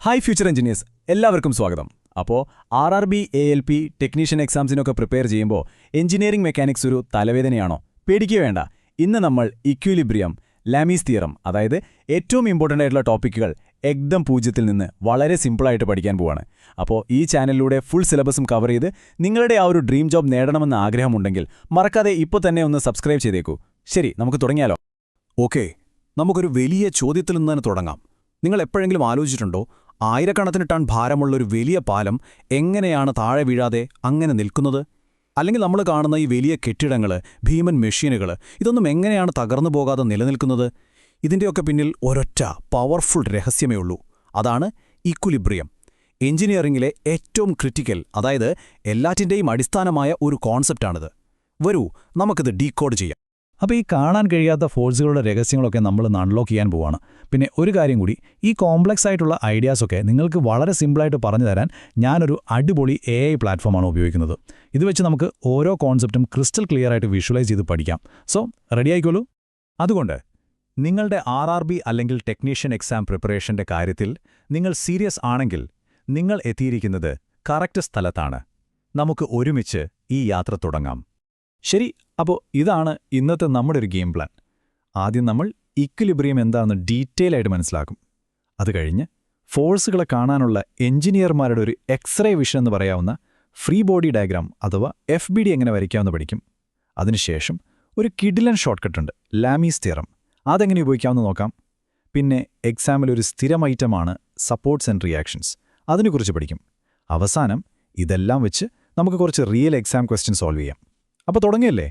Hi future engineers, എല്ലാവർക്കും സ്വാഗതം. അപ്പോൾ RRB ALP ടെക്നീഷ്യൻ എക്സാംസിനൊക്കെ പ്രിപ്പയർ ചെയ്യുമ്പോൾ എഞ്ചിനീയറിംഗ് മെക്കാനിക്സ് ഒരു തലവേദനയാണോ? പേടിക്കുക വേണ്ട. ഇന്ന് നമ്മൾ ഇക്വിലിബ്രിയം, ലാമീസ് തിയറം, അതായത് ഏറ്റവും ഇമ്പോർട്ടൻ്റ് ആയിട്ടുള്ള ടോപ്പിക്കുകൾ എക്ദം പൂജ്യത്തിൽ നിന്ന് വളരെ സിമ്പിളായിട്ട് പഠിക്കാൻ പോവാണ്. അപ്പോൾ ഈ ചാനലിലൂടെ ഫുൾ സിലബസും കവർ ചെയ്ത് നിങ്ങളുടെ ആ ഒരു ഡ്രീം ജോബ് നേടണമെന്ന ആഗ്രഹമുണ്ടെങ്കിൽ മറക്കാതെ ഇപ്പോൾ തന്നെ ഒന്ന് സബ്സ്ക്രൈബ് ചെയ്തേക്കൂ. ശരി, നമുക്ക് തുടങ്ങിയാലോ? ഓക്കെ, നമുക്കൊരു വലിയ ചോദ്യത്തിൽ നിന്ന് തന്നെ തുടങ്ങാം. നിങ്ങൾ എപ്പോഴെങ്കിലും ആലോചിച്ചിട്ടുണ്ടോ, ആയിരക്കണക്കിന് ടൺ ഭാരമുള്ളൊരു വലിയ പാലം എങ്ങനെയാണ് താഴെ വീഴാതെ അങ്ങനെ നിൽക്കുന്നത്? അല്ലെങ്കിൽ നമ്മൾ കാണുന്ന ഈ വലിയ കെട്ടിടങ്ങൾ, ഭീമൻ മെഷീനുകൾ, ഇതൊന്നും എങ്ങനെയാണ് തകർന്നു പോകാതെ നിലനിൽക്കുന്നത്? ഇതിൻ്റെയൊക്കെ പിന്നിൽ ഒരൊറ്റ പവർഫുൾ രഹസ്യമേ ഉള്ളൂ. അതാണ് ഇക്വിലിബ്രിയം. എഞ്ചിനീയറിംഗിലെ ഏറ്റവും ക്രിറ്റിക്കൽ, അതായത് എല്ലാറ്റിൻ്റെയും അടിസ്ഥാനമായ ഒരു കോൺസെപ്റ്റാണിത്. വരൂ, നമുക്കിത് ഡീകോഡ് ചെയ്യാം. അപ്പോൾ ഈ കാണാൻ കഴിയാത്ത ഫോഴ്സുകളുടെ രഹസ്യങ്ങളൊക്കെ നമ്മൾ അൺലോക്ക് ചെയ്യാൻ പോവാണ്. പിന്നെ ഒരു കാര്യം കൂടി, ഈ കോംപ്ലക്സ് ആയിട്ടുള്ള ഐഡിയാസൊക്കെ നിങ്ങൾക്ക് വളരെ സിമ്പിളായിട്ട് പറഞ്ഞു തരാൻ ഞാനൊരു അടിപൊളി AI പ്ലാറ്റ്ഫോമാണ് ഉപയോഗിക്കുന്നത്. ഇത് വെച്ച് നമുക്ക് ഓരോ കോൺസെപ്റ്റും ക്രിസ്റ്റൽ ക്ലിയർ ആയിട്ട് വിഷ്വലൈസ് ചെയ്ത് പഠിക്കാം. സോ റെഡി ആയിക്കോളൂ. അതുകൊണ്ട് നിങ്ങളുടെ RRB അല്ലെങ്കിൽ ടെക്നീഷ്യൻ എക്സാം പ്രിപ്പറേഷന്റെ കാര്യത്തിൽ നിങ്ങൾ സീരിയസ് ആണെങ്കിൽ നിങ്ങൾ എത്തിയിരിക്കുന്നത് കറക്റ്റ് സ്ഥലത്താണ്. നമുക്ക് ഒരുമിച്ച് ഈ യാത്ര തുടങ്ങാം. ശരി, അപ്പോൾ ഇതാണ് ഇന്നത്തെ നമ്മുടെ ഒരു ഗെയിം പ്ലാൻ. ആദ്യം നമ്മൾ ഇക്വിലിബ്രിയം എന്താണെന്ന് ഡീറ്റെയിൽ ആയിട്ട് മനസ്സിലാക്കും. അത് കഴിഞ്ഞ് ഫോഴ്സുകളെ കാണാനുള്ള എഞ്ചിനീയർമാരുടെ ഒരു എക്സ്റേ വിഷൻ എന്ന് പറയാവുന്ന ഫ്രീ ബോഡി ഡയഗ്രാം അഥവാ FBD എങ്ങനെ വരയ്ക്കാമെന്ന് പഠിക്കും. അതിനുശേഷം ഒരു കിഡിലൻ ഷോർട്ട്കട്ടുണ്ട്, ലാമീസ് തിയറം. അതെങ്ങനെ ഉപയോഗിക്കാമെന്ന് നോക്കാം. പിന്നെ എക്സാമിലൊരു സ്ഥിരം ഐറ്റമാണ് സപ്പോർട്ട്സ് ആൻഡ് റിയാക്ഷൻസ്. അതിനെക്കുറിച്ച് പഠിക്കും. അവസാനം ഇതെല്ലാം വെച്ച് നമുക്ക് കുറച്ച് റിയൽ എക്സാം ക്വസ്റ്റ്യൻ സോൾവ് ചെയ്യാം. അപ്പോൾ തുടങ്ങിയല്ലേ?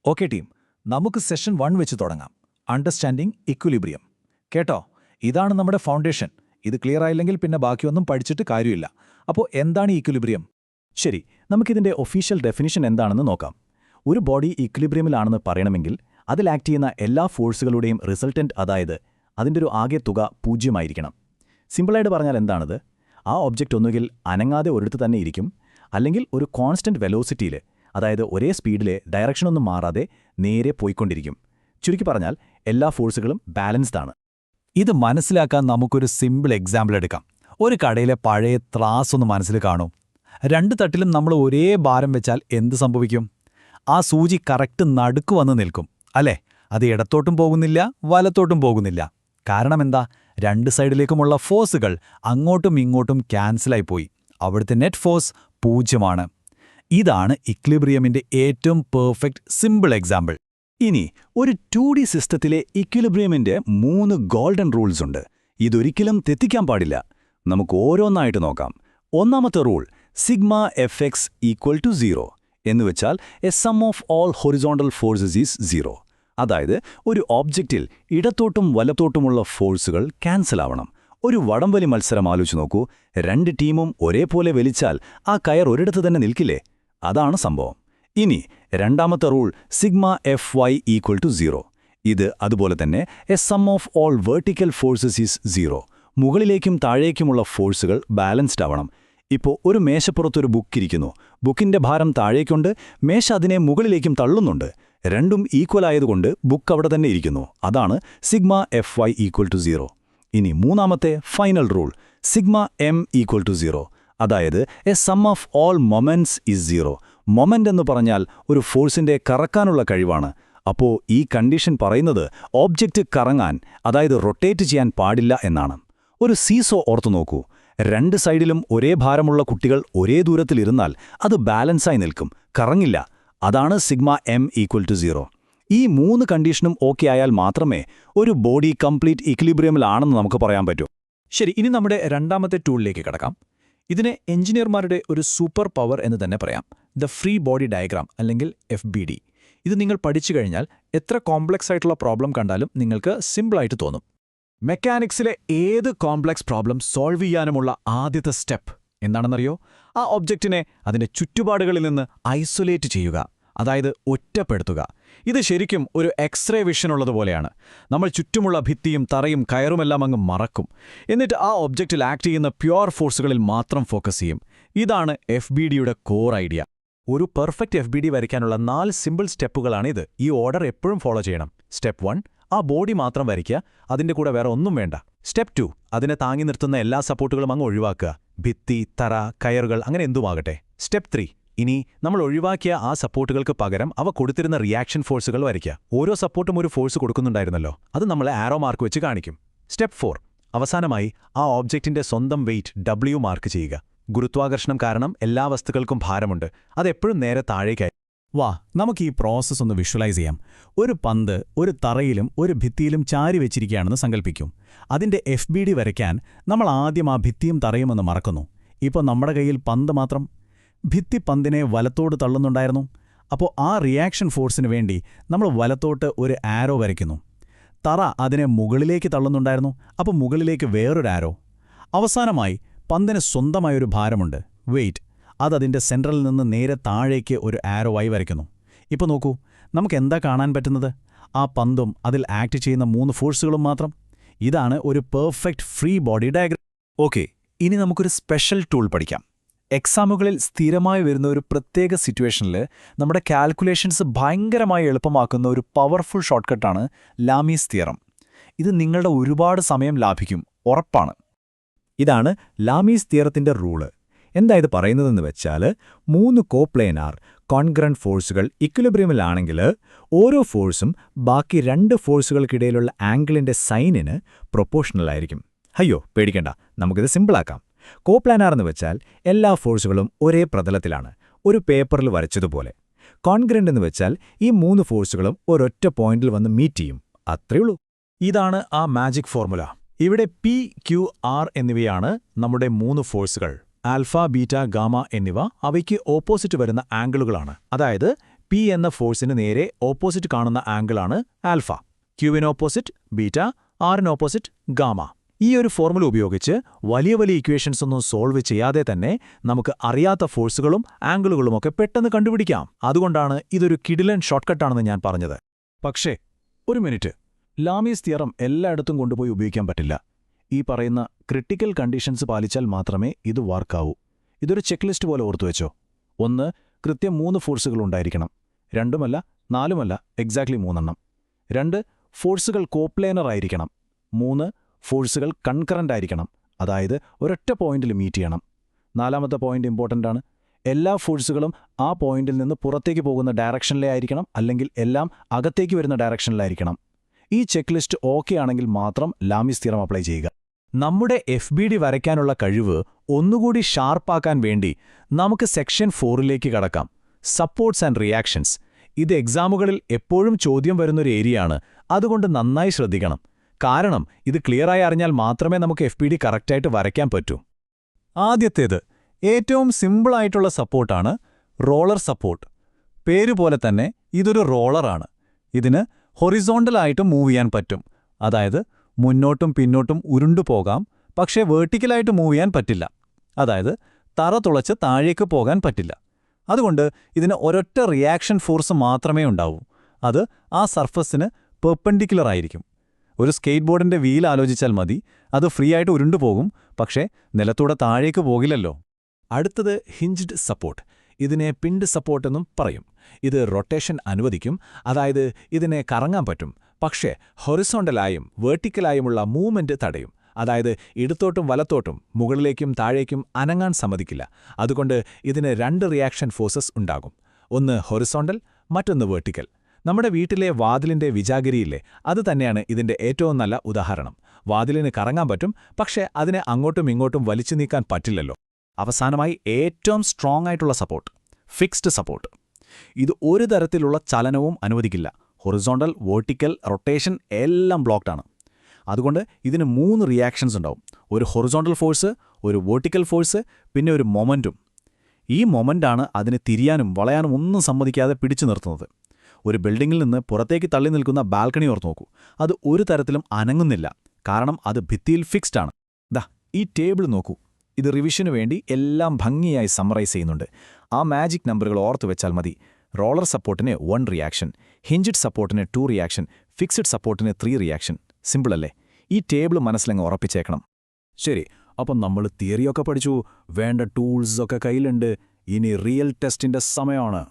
ഓക്കെ ടീം, നമുക്ക് സെഷൻ 1 വെച്ച് തുടങ്ങാം. Understanding equilibrium. കേട്ടോ, ഇതാണ് നമ്മുടെ ഫൗണ്ടേഷൻ. ഇത് ക്ലിയർ ആയില്ലെങ്കിൽ പിന്നെ ബാക്കിയൊന്നും പഠിച്ചിട്ട് കാര്യമില്ല. അപ്പോൾ എന്താണ് ഇക്വിലിബ്രിയം? ശരി, നമുക്കിതിൻ്റെ ഒഫീഷ്യൽ ഡെഫിനിഷൻ എന്താണെന്ന് നോക്കാം. ഒരു ബോഡി ഇക്വിലിബ്രിയമിലാണെന്ന് പറയണമെങ്കിൽ അതിൽ ആക്ട് ചെയ്യുന്ന എല്ലാ ഫോഴ്സുകളുടെയും റിസൾട്ടന്റ്, അതായത് അതിൻ്റെ ഒരു ആകെ തുക 0 ആയിരിക്കണം. സിമ്പിളായിട്ട് പറഞ്ഞാൽ എന്താണത്? ആ ഒബ്ജക്റ്റ് ഒന്നുകിൽ അനങ്ങാതെ ഒരിടത്ത് തന്നെ ഇരിക്കും, അല്ലെങ്കിൽ ഒരു കോൺസ്റ്റന്റ് വെലോസിറ്റിയിൽ, അതായത് ഒരേ സ്പീഡിലെ ഡയറക്ഷനൊന്നും മാറാതെ നേരെ പോയിക്കൊണ്ടിരിക്കും. ചുരുക്കി പറഞ്ഞാൽ എല്ലാ ഫോഴ്സുകളും ബാലൻസ്ഡ് ആണ്. ഇത് മനസ്സിലാക്കാൻ നമുക്കൊരു സിമ്പിൾ എക്സാമ്പിൾ എടുക്കാം. ഒരു കടയിലെ പഴയ ത്രാസ് ഒന്ന് മനസ്സിൽ കാണും. 2 തട്ടിലും നമ്മൾ ഒരേ ഭാരം വെച്ചാൽ എന്ത് സംഭവിക്കും? ആ സൂചി കറക്റ്റ് നടുക്ക് വന്ന് നിൽക്കും, അല്ലേ? അത് ഇടത്തോട്ടും പോകുന്നില്ല, വലത്തോട്ടും പോകുന്നില്ല. കാരണം എന്താ? 2 സൈഡിലേക്കുമുള്ള ഫോഴ്സുകൾ അങ്ങോട്ടും ഇങ്ങോട്ടും ക്യാൻസലായിപ്പോയി. അവിടുത്തെ നെറ്റ് ഫോഴ്സ് 0 ഇതാണ് ഇക്വിലിബ്രിയമിന്റെ ഏറ്റവും പെർഫെക്റ്റ് സിമ്പിൾ എക്സാമ്പിൾ. ഇനി ഒരു 2D സിസ്റ്റത്തിലെ ഇക്വിലിബ്രിയമിന്റെ 3 ഗോൾഡൻ റൂൾസ് ഉണ്ട്. ഇതൊരിക്കലും തെറ്റിക്കാൻ പാടില്ല. നമുക്ക് ഓരോന്നായിട്ട് നോക്കാം. ഒന്നാമത്തെ റൂൾ, സിഗ്മ Fx = 0 എന്നുവെച്ചാൽ a sum of all horizontal forces is 0. അതായത് ഒരു ഓബ്ജക്റ്റിൽ ഇടത്തോട്ടും വലത്തോട്ടുമുള്ള ഫോഴ്സുകൾ ക്യാൻസൽ ആവണം. ഒരു വടംവലി മത്സരം ആലോചിച്ച് നോക്കൂ. 2 ടീമും ഒരേപോലെ വലിച്ചാൽ ആ കയർ ഒരിടത്ത് തന്നെ നിൽക്കില്ലേ? അതാണ് സംഭവം. ഇനി രണ്ടാമത്തെ റൂൾ, സിഗ്മ Fy = 0. ഇത് അതുപോലെ തന്നെ a sum of all vertical forces is 0. മുകളിലേക്കും താഴേക്കുമുള്ള ഫോഴ്സുകൾ ബാലൻസ്ഡ് ആവണം. ഇപ്പോൾ ഒരു മേശപ്പുറത്തൊരു ബുക്കിരിക്കുന്നു. ബുക്കിന്റെ ഭാരം താഴേക്കുണ്ട്, മേശ അതിനെ മുകളിലേക്കും തള്ളുന്നുണ്ട്. രണ്ടും ഈക്വൽ ആയതുകൊണ്ട് ബുക്ക് അവിടെ തന്നെ ഇരിക്കുന്നു. അതാണ് സിഗ്മ Fy = 0. ഇനി മൂന്നാമത്തെ ഫൈനൽ റൂൾ, സിഗ്മ M = 0. അതായത് a sum of all moments is 0. Moment എന്ന് പറഞ്ഞാൽ ഒരു ഫോഴ്സിന്റെ കറക്കാനുള്ള കഴിവാണ്. അപ്പോൾ ഈ കണ്ടീഷൻ പറയുന്നത് ഓബ്ജക്റ്റ് കറങ്ങാൻ, അതായത് റൊട്ടേറ്റ് ചെയ്യാൻ പാടില്ല എന്നാണ്. ഒരു സീസോ ഓർത്തു നോക്കൂ. 2 സൈഡിലും ഒരേ ഭാരമുള്ള കുട്ടികൾ ഒരേ ദൂരത്തിലിരുന്നാൽ അത് ബാലൻസായി നിൽക്കും, കറങ്ങില്ല. അതാണ് സിഗ്മ M = 0. ഈ 3 കണ്ടീഷനും ഓക്കെ ആയാൽ മാത്രമേ ഒരു ബോഡി കംപ്ലീറ്റ് ഇക്വിലിബ്രിയമിലാണെന്ന് നമുക്ക് പറയാൻ പറ്റൂ. ശരി, ഇനി നമ്മുടെ രണ്ടാമത്തെ ടൂളിലേക്ക് കടക്കാം. ഇതിനെ എഞ്ചിനീയർമാരുടെ ഒരു സൂപ്പർ പവർ എന്ന് തന്നെ പറയാം, ദ ഫ്രീ ബോഡി ഡയഗ്രാം അല്ലെങ്കിൽ FBD. ഇത് നിങ്ങൾ പഠിച്ചു കഴിഞ്ഞാൽ എത്ര കോംപ്ലക്സ് ആയിട്ടുള്ള പ്രോബ്ലം കണ്ടാലും നിങ്ങൾക്ക് സിമ്പിളായിട്ട് തോന്നും. മെക്കാനിക്സിലെ ഏത് കോംപ്ലക്സ് പ്രോബ്ലം സോൾവ് ചെയ്യാനുമുള്ള ആദ്യത്തെ സ്റ്റെപ്പ് എന്താണെന്നറിയോ? ആ ഒബ്ജക്റ്റിനെ അതിൻ്റെ ചുറ്റുപാടുകളിൽ നിന്ന് ഐസൊലേറ്റ് ചെയ്യുക, അതായത് ഒറ്റപ്പെടുത്തുക. ഇത് ശരിക്കും ഒരു എക്സ്റേ വിഷൻ ഉള്ളതുപോലെയാണ്. നമ്മൾ ചുറ്റുമുള്ള ഭിത്തിയും തറയും കയറുമെല്ലാം അങ്ങ് മറക്കും. എന്നിട്ട് ആ ഒബ്ജക്റ്റിൽ ആക്ട് ചെയ്യുന്ന പ്യുവർ ഫോഴ്സുകളിൽ മാത്രം ഫോക്കസ് ചെയ്യും. ഇതാണ് FBDയുടെ കോർ ഐഡിയ. ഒരു പെർഫെക്റ്റ് FBD വരയ്ക്കാനുള്ള 4 സിമ്പിൾ സ്റ്റെപ്പുകളാണിത്. ഈ ഓർഡർ എപ്പോഴും ഫോളോ ചെയ്യണം. സ്റ്റെപ്പ് 1, ആ ബോഡി മാത്രം വരയ്ക്കുക, അതിന്റെ കൂടെ വേറെ ഒന്നും വേണ്ട. സ്റ്റെപ്പ് 2, അതിനെ താങ്ങി നിർത്തുന്ന എല്ലാ സപ്പോർട്ടുകളും അങ്ങ് ഒഴിവാക്കുക. ഭിത്തി, തറ, കയറുകൾ, അങ്ങനെ എന്തുമാകട്ടെ. സ്റ്റെപ്പ് 3, ഇനി നമ്മൾ ഒഴിവാക്കിയ ആ സപ്പോർട്ടുകൾക്ക് പകരം അവ കൊടുത്തിരുന്ന റിയാക്ഷൻ ഫോഴ്സുകൾ വരയ്ക്കുക. ഓരോ സപ്പോർട്ടും ഒരു ഫോഴ്സ് കൊടുക്കുന്നുണ്ടായിരുന്നല്ലോ, അത് നമ്മൾ ആരോ മാർക്ക് വെച്ച് കാണിക്കും. സ്റ്റെപ്പ് 4, അവസാനമായി ആ ഓബ്ജക്റ്റിന്റെ സ്വന്തം വെയിറ്റ് W മാർക്ക് ചെയ്യുക. ഗുരുത്വാകർഷണം കാരണം എല്ലാ വസ്തുക്കൾക്കും ഭാരമുണ്ട്, അതെപ്പോഴും നേരെ താഴേക്കായി. വാ, നമുക്ക് ഈ പ്രോസസ്സ് ഒന്ന് വിഷ്വലൈസ് ചെയ്യാം. ഒരു പന്ത് ഒരു തറയിലും ഒരു ഭിത്തിയിലും ചാരി വെച്ചിരിക്കുകയാണെന്ന് സങ്കല്പിക്കും. അതിന്റെ FBD വരയ്ക്കാൻ നമ്മൾ ആദ്യം ആ ഭിത്തിയും തറയുമെന്ന് മറക്കുന്നു. ഇപ്പോൾ നമ്മുടെ കയ്യിൽ പന്ത് മാത്രം. ഭിത്തി പന്തിനെ വലത്തോട് തള്ളുന്നുണ്ടായിരുന്നു. അപ്പോൾ ആ റിയാക്ഷൻ ഫോഴ്സിന് വേണ്ടി നമ്മൾ വലത്തോട്ട് ഒരു ആരോ വരയ്ക്കുന്നു. തറ അതിനെ മുകളിലേക്ക് തള്ളുന്നുണ്ടായിരുന്നു, അപ്പോൾ മുകളിലേക്ക് വേറൊരു ആരോ. അവസാനമായി പന്തിന് സ്വന്തമായൊരു ഭാരമുണ്ട്, വെയിറ്റ്. അതതിൻ്റെ സെൻട്രലിൽ നിന്ന് നേരെ താഴേക്ക് ഒരു ആരോവായി വരയ്ക്കുന്നു. ഇപ്പോൾ നോക്കൂ, നമുക്കെന്താ കാണാൻ പറ്റുന്നത്? ആ പന്തും അതിൽ ആക്ട് ചെയ്യുന്ന 3 ഫോഴ്സുകളും മാത്രം. ഇതാണ് ഒരു perfect free body diagram. Okay, ഇനി നമുക്കൊരു സ്പെഷ്യൽ ടൂൾ പഠിക്കാം. എക്സാമുകളിൽ സ്ഥിരമായി വരുന്ന ഒരു പ്രത്യേക സിറ്റുവേഷനിൽ നമ്മുടെ കാൽക്കുലേഷൻസ് ഭയങ്കരമായി എളുപ്പമാക്കുന്ന ഒരു പവർഫുൾ ഷോർട്ട്കട്ടാണ് ലാമീസ് തിയറം. ഇത് നിങ്ങളുടെ ഒരുപാട് സമയം ലാഭിക്കും, ഉറപ്പാണ്. ഇതാണ് ലാമീസ് തിയറത്തിന്റെ റൂള്. എന്താ ഇത് പറയുന്നതെന്ന് വെച്ചാൽ, 3 കോപ്ലേനാർ കോൺഗ്രന്റ് ഫോഴ്സുകൾ ഇക്വിലിബ്രിയമിലാണെങ്കിൽ ഓരോ ഫോഴ്സും ബാക്കി 2 ഫോഴ്സുകൾക്കിടയിലുള്ള ആംഗിളിന്റെ സൈനിന് പ്രൊപ്പോർഷണലായിരിക്കും. അയ്യോ പേടിക്കണ്ട, നമുക്കിത് സിമ്പിളാക്കാം. കോപ്ലാനാർ എന്ന് വെച്ചാൽ എല്ലാ ഫോഴ്സുകളും ഒരേ പ്രതലത്തിലാണ്, ഒരു പേപ്പറിൽ വരച്ചതുപോലെ. കോൺഗ്രന്റ് എന്ന് വെച്ചാൽ ഈ 3 ഫോഴ്സുകളും ഒരൊറ്റ പോയിന്റിൽ വന്ന് മീറ്റ് ചെയ്യും, അത്രയുള്ളൂ. ഇതാണ് ആ മാജിക് ഫോർമുല. ഇവിടെ P, Q, R എന്നിവയാണ് നമ്മുടെ 3 ഫോഴ്സുകൾ. ആൽഫ, ബീറ്റ, ഗാമ എന്നിവ അവയ്ക്ക് ഓപ്പോസിറ്റ് വരുന്ന ആംഗിളുകളാണ്. അതായത് P എന്ന ഫോഴ്സിന് നേരെ ഓപ്പോസിറ്റ് കാണുന്ന ആംഗിളാണ് ആൽഫ, Qവിന് ഓപ്പോസിറ്റ് ബീറ്റ, Rന് ഓപ്പോസിറ്റ് ഗാമ. ഈ ഒരു ഫോർമുല ഉപയോഗിച്ച് വലിയ വലിയ ഇക്വേഷൻസ് ഒന്നും സോൾവ് ചെയ്യാതെ തന്നെ നമുക്ക് അറിയാത്ത ഫോഴ്സുകളും ആംഗിളുകളുമൊക്കെ പെട്ടെന്ന് കണ്ടുപിടിക്കാം. അതുകൊണ്ടാണ് ഇതൊരു കിടിലൻ ഷോർട്ട്കട്ടാണെന്ന് ഞാൻ പറഞ്ഞത്. പക്ഷേ ഒരു മിനിറ്റ്, ലാമീസ് തിയറം എല്ലായിടത്തും കൊണ്ടുപോയി ഉപയോഗിക്കാൻ പറ്റില്ല. ഈ പറയുന്ന ക്രിട്ടിക്കൽ കണ്ടീഷൻസ് പാലിച്ചാൽ മാത്രമേ ഇത് വർക്കാവൂ. ഇതൊരു ചെക്ക് ലിസ്റ്റ് പോലെ ഓർത്തുവെച്ചോ. 1, കൃത്യം 3 ഫോഴ്സുകൾ ഉണ്ടായിരിക്കണം. 2മല്ല 4മല്ല, എക്സാക്ട്ലി 3 2, ഫോഴ്സുകൾ കോപ്ലേനർ ആയിരിക്കണം. 3, ഫോഴ്സുകൾ കൺകറന്റ് ആയിരിക്കണം, അതായത് ഒരൊറ്റ പോയിന്റിൽ മീറ്റ് ചെയ്യണം. 4മത്തെ പോയിന്റ് ഇമ്പോർട്ടൻ്റ് ആണ്. എല്ലാ ഫോഴ്സുകളും ആ പോയിന്റിൽ നിന്ന് പുറത്തേക്ക് പോകുന്ന ഡയറക്ഷനിലേ ആയിരിക്കണം, അല്ലെങ്കിൽ എല്ലാം അകത്തേക്ക് വരുന്ന ഡയറക്ഷനിലായിരിക്കണം. ഈ ചെക്ക് ലിസ്റ്റ് ഓക്കെ ആണെങ്കിൽ മാത്രം ലാമീസ് തിയറം അപ്ലൈ ചെയ്യുക. നമ്മുടെ FBD വരയ്ക്കാനുള്ള കഴിവ് ഒന്നുകൂടി ഷാർപ്പാക്കാൻ വേണ്ടി നമുക്ക് സെക്ഷൻ 4ലേക്ക് കടക്കാം. Supports and reactions. ഇത് എക്സാമുകളിൽ എപ്പോഴും ചോദ്യം വരുന്നൊരു ഏരിയയാണ്, അതുകൊണ്ട് നന്നായി ശ്രദ്ധിക്കണം. കാരണം ഇത് ക്ലിയറായി അറിഞ്ഞാൽ മാത്രമേ നമുക്ക് FBD കറക്റ്റായിട്ട് വരയ്ക്കാൻ പറ്റൂ. ആദ്യത്തേത് ഏറ്റവും സിമ്പിളായിട്ടുള്ള സപ്പോർട്ടാണ് റോളർ സപ്പോർട്ട്. പേരുപോലെ തന്നെ ഇതൊരു റോളറാണ്. ഇതിന് ഹൊറിസോണ്ടലായിട്ട് മൂവ് ചെയ്യാൻ പറ്റും, അതായത് മുന്നോട്ടും പിന്നോട്ടും ഉരുണ്ടുപോകാം. പക്ഷേ വേർട്ടിക്കലായിട്ട് മൂവ് ചെയ്യാൻ പറ്റില്ല, അതായത് തറ തുളച്ച് താഴേക്ക് പോകാൻ പറ്റില്ല. അതുകൊണ്ട് ഇതിന് ഒരൊറ്റ റിയാക്ഷൻ ഫോഴ്സ് മാത്രമേ ഉണ്ടാവൂ. അത് ആ സർഫസിന് പെർപെൻഡിക്കുലർ ആയിരിക്കും. ഒരു സ്കേറ്റ് ബോർഡിന്റെ വീൽ ആലോചിച്ചാൽ മതി, അത് ഫ്രീ ആയിട്ട് ഉരുണ്ടുപോകും, പക്ഷേ നിലത്തൂടെ താഴേക്ക് പോകില്ലല്ലോ. അടുത്തത് ഹിഞ്ച്ഡ് സപ്പോർട്ട്. ഇതിനെ പിൻഡ് സപ്പോർട്ടെന്നും പറയും. ഇത് റൊട്ടേഷൻ അനുവദിക്കും, അതായത് ഇതിനെ കറങ്ങാൻ പറ്റും, പക്ഷേ ഹൊറിസോണ്ടലായും വേർട്ടിക്കലായുമുള്ള മൂവ്മെന്റ് തടയും. അതായത് ഇടത്തോട്ടും വലത്തോട്ടും മുകളിലേക്കും താഴേക്കും അനങ്ങാൻ സമ്മതിക്കില്ല. അതുകൊണ്ട് ഇതിന് 2 റിയാക്ഷൻ ഫോഴ്സസ് ഉണ്ടാകും, ഒന്ന് ഹൊറിസോണ്ടൽ, മറ്റൊന്ന് വേർട്ടിക്കൽ. നമ്മുടെ വീട്ടിലെ വാതിലിന്റെ വിജാഗിരിയില്ലേ, അത് തന്നെയാണ് ഇതിന്റെ ഏറ്റവും നല്ല ഉദാഹരണം. വാതിലിന് കറങ്ങാൻ പറ്റും, പക്ഷേ അതിനെ അങ്ങോട്ടും ഇങ്ങോട്ടും വലിച്ചു നീക്കാൻ പറ്റില്ലല്ലോ. അവസാനമായി ഏറ്റവും സ്ട്രോങ് ആയിട്ടുള്ള സപ്പോർട്ട്, ഫിക്സ്ഡ് സപ്പോർട്ട്. ഇത് ഒരു തരത്തിലുള്ള ചലനവും അനുവദിക്കില്ല. ഹൊറിസോണ്ടൽ, വേർട്ടിക്കൽ, റൊട്ടേഷൻ എല്ലാം ബ്ലോക്ക്ഡാണ്. അതുകൊണ്ട് ഇതിന് 3 റിയാക്ഷൻസ് ഉണ്ടാവും. ഒരു ഹൊറിസോണ്ടൽ ഫോഴ്സ്, ഒരു വേർട്ടിക്കൽ ഫോഴ്സ്, പിന്നെ ഒരു മൊമെന്റും. ഈ മൊമെന്റാണ് അതിനെ തിരിയാനും വളയാനും ഒന്നും സമ്മതിക്കാതെ പിടിച്ചു നിർത്തുന്നത്. ഒരു ബിൽഡിങ്ങിൽ നിന്ന് പുറത്തേക്ക് തള്ളി നിൽക്കുന്ന ബാൽക്കണി ഓർത്ത് നോക്കൂ. അത് ഒരു തരത്തിലും അനങ്ങുന്നില്ല, കാരണം അത് ഭിത്തിയിൽ ഫിക്സ്ഡ് ആണ്. ദാ ഈ ടേബിൾ നോക്കൂ. ഇത് റിവിഷനു വേണ്ടി എല്ലാം ഭംഗിയായി സമ്മറൈസ് ചെയ്യുന്നുണ്ട്. ആ മാജിക് നമ്പറുകൾ ഓർത്തു വെച്ചാൽ മതി. റോളർ സപ്പോർട്ടിന് 1 റിയാക്ഷൻ, ഹിഞ്ച്ഡ് സപ്പോർട്ടിന് 2 റിയാക്ഷൻ, ഫിക്സ്ഡ് സപ്പോർട്ടിന് 3 റിയാക്ഷൻ. സിമ്പിളല്ലേ? ഈ ടേബിൾ മനസ്സിലങ്ങ് ഉറപ്പിച്ചേക്കണം. ശരി, അപ്പം നമ്മൾ തിയറിയൊക്കെ പഠിച്ചു, വേണ്ട ടൂൾസൊക്കെ കയ്യിലുണ്ട്. ഇനി റിയൽ ടെസ്റ്റിന്റെ സമയമാണ്.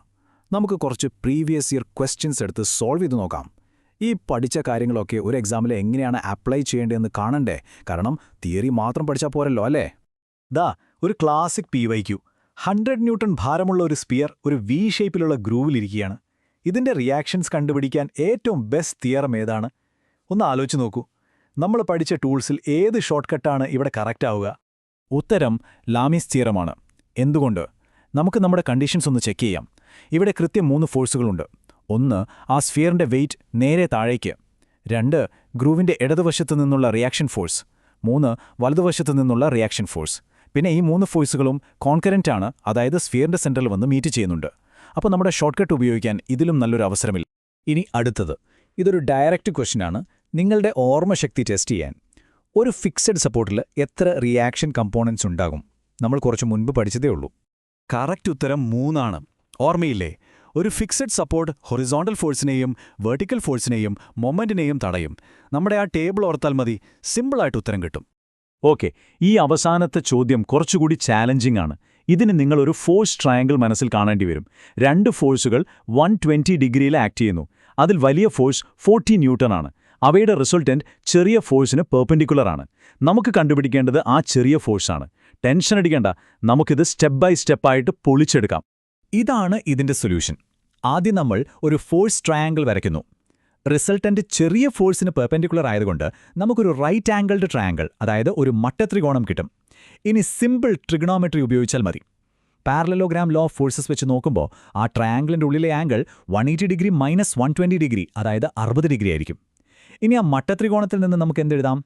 നമുക്ക് കുറച്ച് പ്രീവിയസ് ഇയർ ക്വസ്റ്റ്യൻസ് എടുത്ത് സോൾവ് ചെയ്ത് നോക്കാം. ഈ പഠിച്ച കാര്യങ്ങളൊക്കെ ഒരു എക്സാമിൽ എങ്ങനെയാണ് അപ്ലൈ ചെയ്യേണ്ടതെന്ന് കാണണ്ടേ? കാരണം തിയറി മാത്രം പഠിച്ചാൽ പോരല്ലോ അല്ലേ? ദാ ഒരു ക്ലാസിക് PYQ. 100 ന്യൂട്ടൺ ഭാരമുള്ള ഒരു സ്പിയർ ഒരു V ഷേപ്പിലുള്ള ഗ്രൂവിലിരിക്കുകയാണ്. ഇതിന്റെ റിയാക്ഷൻസ് കണ്ടുപിടിക്കാൻ ഏറ്റവും ബെസ്റ്റ് തിയറം ഏതാണ്? ഒന്ന് ആലോചിച്ച് നോക്കൂ. നമ്മൾ പഠിച്ച ടൂൾസിൽ ഏത് ഷോർട്ട്കട്ടാണ് ഇവിടെ കറക്റ്റ് ആവുക? ഉത്തരം ലാമീസ് തിയറമാണ്. എന്തുകൊണ്ട്? നമുക്ക് നമ്മുടെ കണ്ടീഷൻസ് ഒന്ന് ചെക്ക് ചെയ്യാം. ഇവിടെ കൃത്യം 3 ഫോഴ്സുകളുണ്ട്. 1, ആ സ്ഫിയറിന്റെ വെയിറ്റ് നേരെ താഴേക്ക്. 2, ഗ്രൂവിന്റെ ഇടതുവശത്തു നിന്നുള്ള റിയാക്ഷൻ ഫോഴ്സ്. 3, വലതുവശത്തു നിന്നുള്ള റിയാക്ഷൻ ഫോഴ്സ്. പിന്നെ ഈ 3 ഫോഴ്സുകളും കോൺകറന്റ് ആണ്, അതായത് സ്ഫിയറിന്റെ സെന്ററിൽ വന്ന് മീറ്റ് ചെയ്യുന്നുണ്ട്. അപ്പോൾ നമ്മുടെ ഷോർട്ട്കട്ട് ഉപയോഗിക്കാൻ ഇതിലും നല്ലൊരു അവസരമില്ല. ഇനി അടുത്തത്. ഇതൊരു ഡയറക്റ്റ് ക്വസ്റ്റ്യനാണ്, നിങ്ങളുടെ ഓർമ്മശക്തി ടെസ്റ്റ് ചെയ്യാൻ. ഒരു ഫിക്സഡ് സപ്പോർട്ടിൽ എത്ര റിയാക്ഷൻ കമ്പോണൻസ് ഉണ്ടാകും? നമ്മൾ കുറച്ച് മുൻപ് പഠിച്ചതേ ഉള്ളൂ. കറക്റ്റ് ഉത്തരം 3 ആണ്. ഓർമ്മയില്ലേ? ഒരു ഫിക്സഡ് സപ്പോർട്ട് ഹൊറിസോണ്ടൽ ഫോഴ്സിനെയും വെർട്ടിക്കൽ ഫോഴ്സിനെയും മൊമെന്റിനെയും തടയും. നമ്മുടെ ആ ടേബിൾ ഓർത്താൽ മതി, സിമ്പിളായിട്ട് ഉത്തരം കിട്ടും. ഓക്കെ, ഈ അവസാനത്തെ ചോദ്യം കുറച്ചുകൂടി ചാലഞ്ചിങ് ആണ്. ഇതിന് നിങ്ങളൊരു ഫോഴ്സ് ട്രയാങ്കിൾ മനസ്സിൽ കാണേണ്ടി വരും. 2 ഫോഴ്സുകൾ 120 ഡിഗ്രിയിൽ ആക്ട് ചെയ്യുന്നു. അതിൽ വലിയ ഫോഴ്സ് 40 ന്യൂട്ടൺ ആണ്. അവയുടെ റിസൾട്ടന്റ് ചെറിയ ഫോഴ്സിന് പെർപെൻഡിക്കുലർ ആണ്. നമുക്ക് കണ്ടുപിടിക്കേണ്ടത് ആ ചെറിയ ഫോഴ്സാണ്. ടെൻഷൻ അടിക്കേണ്ട, നമുക്കിത് സ്റ്റെപ്പ് ബൈ സ്റ്റെപ്പായിട്ട് പൊളിച്ചെടുക്കാം. ഇതാണ് ഇതിന്റെ സൊല്യൂഷൻ. ആദ്യം നമ്മൾ ഒരു ഫോഴ്സ് ട്രയാങ്കിൾ വരയ്ക്കുന്നു. റിസൾട്ടന്റ് ചെറിയ ഫോഴ്സിന് പെർപെൻഡിക്കുലർ ആയതുകൊണ്ട് നമുക്കൊരു റൈറ്റ് ആംഗിൾഡ് ട്രയാങ്കിൾ, അതായത് ഒരു മട്ടത്രികോണം കിട്ടും. ഇനി സിമ്പിൾ ട്രിഗണോമെട്രി ഉപയോഗിച്ചാൽ മതി. പാരലലോഗ്രാം ലോ ഓഫ് ഫോഴ്സസ് വെച്ച് നോക്കുമ്പോൾ ആ ട്രയാങ്കിളിന്റെ ഉള്ളിലെ ആംഗിൾ 180 ഡിഗ്രി മൈനസ് 120 ഡിഗ്രി, അതായത് 60 ഡിഗ്രി ആയിരിക്കും. ഇനി ആ മട്ടത്രികോണത്തിൽ നിന്ന് നമുക്ക് എന്തെഴുതാം?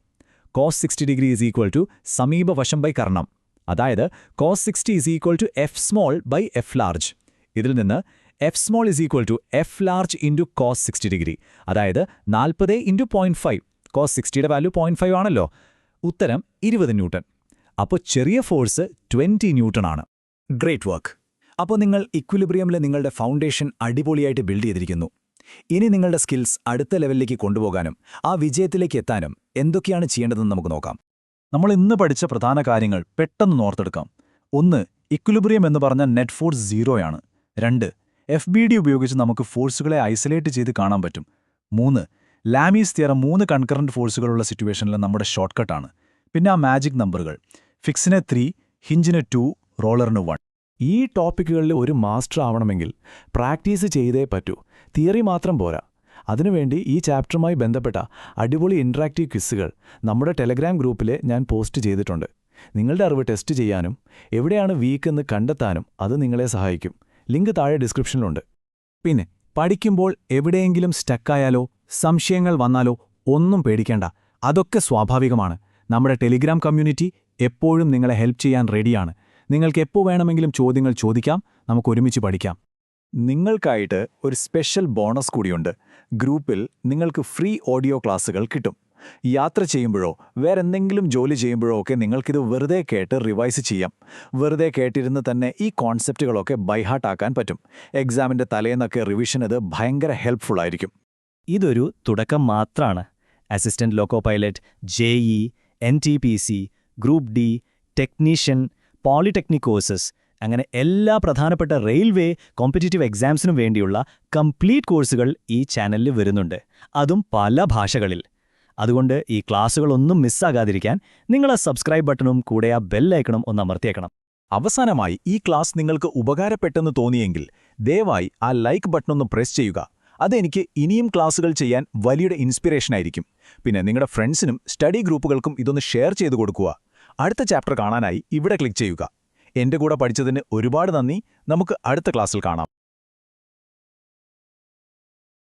cos 60 degree is equal to സമീപ വശം ബൈ കർണം, അതായത് cos 60 is equal to F small by F large. ഇതിൽ നിന്ന് F small is equal to F large into cos 60 degree, അതായത് 40 ഇൻറ്റു 0.5. cos 60യുടെ വാല്യൂ 0.5 ആണല്ലോ. ഉത്തരം 20 ന്യൂട്ടൺ. അപ്പോൾ ചെറിയ ഫോഴ്സ് 20 ന്യൂട്ടൺ ആണ്. Great work. അപ്പോൾ നിങ്ങൾ ഇക്വിലിബ്രിയമിലെ നിങ്ങളുടെ ഫൗണ്ടേഷൻ അടിപൊളിയായിട്ട് ബിൽഡ് ചെയ്തിരിക്കുന്നു. ഇനി നിങ്ങളുടെ സ്കിൽസ് അടുത്ത ലെവലിലേക്ക് കൊണ്ടുപോകാനും ആ വിജയത്തിലേക്ക് എത്താനും എന്തൊക്കെയാണ് ചെയ്യേണ്ടതെന്ന് നമുക്ക് നോക്കാം. നമ്മൾ ഇന്ന് പഠിച്ച പ്രധാന കാര്യങ്ങൾ പെട്ടെന്ന് ഓർത്തെടുക്കാം. 1, ഇക്വിലിബ്രിയം എന്ന് പറഞ്ഞാൽ നെറ്റ് ഫോഴ്സ് 0 ആണ്. 2, FBD ഉപയോഗിച്ച് നമുക്ക് ഫോഴ്സുകളെ ഐസൊലേറ്റ് ചെയ്ത് കാണാൻ പറ്റും. 3, ലാമീസ് തിയറം 3 കൺകറന്റ് ഫോഴ്സുകളുള്ള സിറ്റുവേഷനിൽ നമ്മുടെ ഷോർട്ട്കട്ടാണ്. പിന്നെ ആ മാജിക് നമ്പറുകൾ, ഫിക്സിന് 3, ഹിഞ്ചിന് 2, റോളറിന് 1. ഈ ടോപ്പിക്കുകളിൽ ഒരു മാസ്റ്റർ ആവണമെങ്കിൽ പ്രാക്ടീസ് ചെയ്തേ പറ്റൂ. തിയറി മാത്രം പോരാ. അതിനുവേണ്ടി ഈ ചാപ്റ്ററുമായി ബന്ധപ്പെട്ട അടിപൊളി ഇൻട്രാക്റ്റീവ് ക്വിസുകൾ നമ്മുടെ ടെലഗ്രാം ഗ്രൂപ്പിൽ ഞാൻ പോസ്റ്റ് ചെയ്തിട്ടുണ്ട്. നിങ്ങളുടെ അറിവ് ടെസ്റ്റ് ചെയ്യാനും എവിടെയാണ് വീക്ക് എന്ന് കണ്ടെത്താനും അത് നിങ്ങളെ സഹായിക്കും. ലിങ്ക് താഴെ ഡിസ്ക്രിപ്ഷനിലുണ്ട്. പിന്നെ പഠിക്കുമ്പോൾ എവിടെയെങ്കിലും സ്റ്റക്കായാലോ സംശയങ്ങൾ വന്നാലോ ഒന്നും പേടിക്കേണ്ട. അതൊക്കെ സ്വാഭാവികമാണ്. നമ്മുടെ ടെലിഗ്രാം കമ്മ്യൂണിറ്റി എപ്പോഴും നിങ്ങളെ ഹെൽപ്പ് ചെയ്യാൻ റെഡിയാണ്. നിങ്ങൾക്ക് എപ്പോൾ വേണമെങ്കിലും ചോദ്യങ്ങൾ ചോദിക്കാം, നമുക്ക് ഒരുമിച്ച് പഠിക്കാം. നിങ്ങൾക്കായിട്ട് ഒരു സ്പെഷ്യൽ ബോണസ് കൂടിയുണ്ട്. ഗ്രൂപ്പിൽ നിങ്ങൾക്ക് ഫ്രീ ഓഡിയോ ക്ലാസ്സുകൾ കിട്ടും. യാത്ര ചെയ്യുമ്പോഴോ വേറെന്തെങ്കിലും ജോലി ചെയ്യുമ്പോഴോ ഒക്കെ നിങ്ങൾക്കിത് വെറുതെ കേട്ട് റിവൈസ് ചെയ്യാം. വെറുതെ കേട്ടിരുന്ന് തന്നെ ഈ കോൺസെപ്റ്റുകളൊക്കെ ബൈഹാർട്ടാക്കാൻ പറ്റും. എക്സാമിൻ്റെ തലേന്നൊക്കെ റിവിഷൻ ഇത് ഭയങ്കര ഹെൽപ്ഫുൾ ആയിരിക്കും. ഇതൊരു തുടക്കം മാത്രമാണ്. Assistant loco pilot, JE, NTPC, group D, technician, polytechnic courses, അങ്ങനെ എല്ലാ പ്രധാനപ്പെട്ട റെയിൽവേ കോമ്പറ്റീറ്റീവ് എക്സാംസിനും വേണ്ടിയുള്ള കംപ്ലീറ്റ് കോഴ്സുകൾ ഈ ചാനലിൽ വരുന്നുണ്ട്. അതും പല ഭാഷകളിൽ. അതുകൊണ്ട് ഈ ക്ലാസ്സുകളൊന്നും മിസ്സാകാതിരിക്കാൻ നിങ്ങൾ ആ സബ്സ്ക്രൈബ് ബട്ടണും കൂടെ ആ ബെല്ലൈക്കണും ഒന്ന് അമർത്തിയേക്കണം. അവസാനമായി ഈ ക്ലാസ് നിങ്ങൾക്ക് ഉപകാരപ്പെട്ടെന്ന് തോന്നിയെങ്കിൽ ദയവായി ആ ലൈക്ക് ബട്ടണൊന്ന് പ്രസ് ചെയ്യുക. അതെനിക്ക് ഇനിയും ക്ലാസ്സുകൾ ചെയ്യാൻ വലിയൊരു ഇൻസ്പിറേഷനായിരിക്കും. പിന്നെ നിങ്ങളുടെ ഫ്രണ്ട്സിനും സ്റ്റഡി ഗ്രൂപ്പുകൾക്കും ഇതൊന്ന് ഷെയർ ചെയ്തു കൊടുക്കുക. അടുത്ത ചാപ്റ്റർ കാണാനായി ഇവിടെ ക്ലിക്ക് ചെയ്യുക. എന്റെ കൂടെ പഠിച്ചതിന് ഒരുപാട് നന്ദി. നമുക്ക് അടുത്ത ക്ലാസ്സിൽ കാണാം.